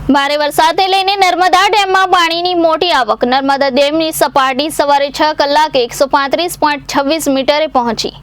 ભારે વરસાદને લઈને નર્મદા ડેમમાં પાણીની મોટી આવક। નર્મદા ડેમની સપાટી સવારે 6 કલાકે 135.26 મીટરે પહોંચી।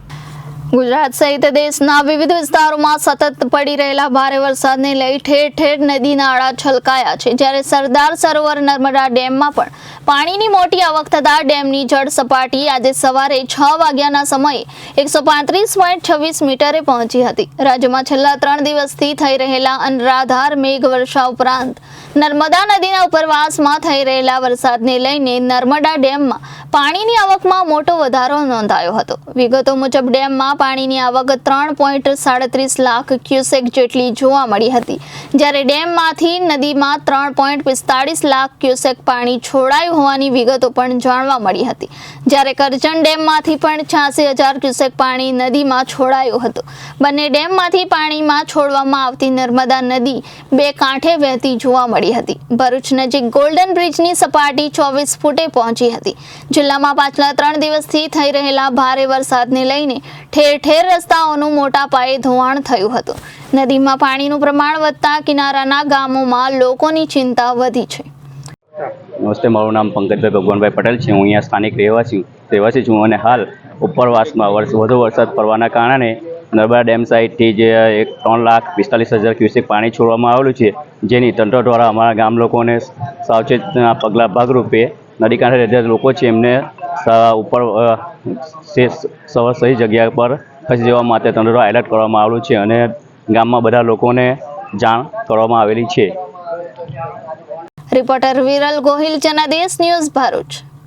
ગુજરાત સહિત દેશના વિવિધ વિસ્તારોમાં સતત પડી રહેલા ભારે વરસાદને લઈ ઠેર ઠેર નદી નાળા છલકાયા છે, જ્યારે સરદાર સરોવર નર્મદા ડેમમાં પણ પાણીની મોટી આવક થતા ડેમની જળ સપાટી આજે સવારે 6 વાગ્યાના સમયે 135.26 મીટરે પહોંચી હતી। રાજ્યમાં છેલ્લા 3 દિવસથી થઈ રહેલા અનરાધાર મેઘવર્ષા ઉપરાંત નર્મદા નદીના ઉપરવાસમાં થઈ રહેલા વરસાદને લઈને નર્મદા ડેમમાં પાણીની આવકમાં મોટો વધારો નોંધાયો હતો। વિગતો મુજબ ડેમમાં પાણીની આવક 3.37 લાખ ક્યુસેક જેટલી જોવા મળી હતી, જ્યારે ડેમમાંથી નદીમાં 3.45 લાખ ક્યુસેક પાણી છોડાયું હોવાની વિગતો પણ જાણવા મળી હતી, જ્યારે કરજણ ડેમમાંથી પણ 86,000 ક્યુસેક પાણી નદીમાં છોડાયું હતું। બંને ડેમમાંથી પાણીમાં છોડવામાં આવતી નર્મદા નદી બે કાંઠે વહેતી જોવા મળી હતી। ભરૂચ નજીક ગોલ્ડન બ્રિજની સપાટી 24 ફૂટે પહોંચી હતી। જિલ્લામાં પાછલા 3 દિવસથી થઈ રહેલા ભારે વરસાદને લઈને ઠેર ઠેર રસ્તાઓનું મોટા પાયે ધોવાણ થયું હતું। નદીમાં પાણીનું પ્રમાણ વધતા કિનારાના ગામોમાં લોકોની ચિંતા વધી છે। નમસ્તે, મારું નામ પંકજભાઈ ભગવાનભાઈ પટેલ છે। હું અહીંયા સ્થાનિક રહેવાસી છું અને હાલ ઉપરવાસમાં વધુ વરસાદ પડવાના કારણે નર્મદા ડેમ સાઇડથી જે 3,45,000 ક્યુસેક પાણી છોડવામાં આવેલું છે, જેની તંત્ર દ્વારા અમારા ગામ લોકોને સાવચેતના પગલાં ભાગરૂપે નદી કાંઠે રહેતા લોકો છે એમને ઉપર સહી જગ્યા પર ખસી જવા માટે તંત્ર દ્વારા એલર્ટ કરવામાં આવેલું છે અને ગામમાં બધા લોકોને જાણ કરવામાં આવેલી છે। Reporter Viral Gohil, Janadesh news, Bharuch.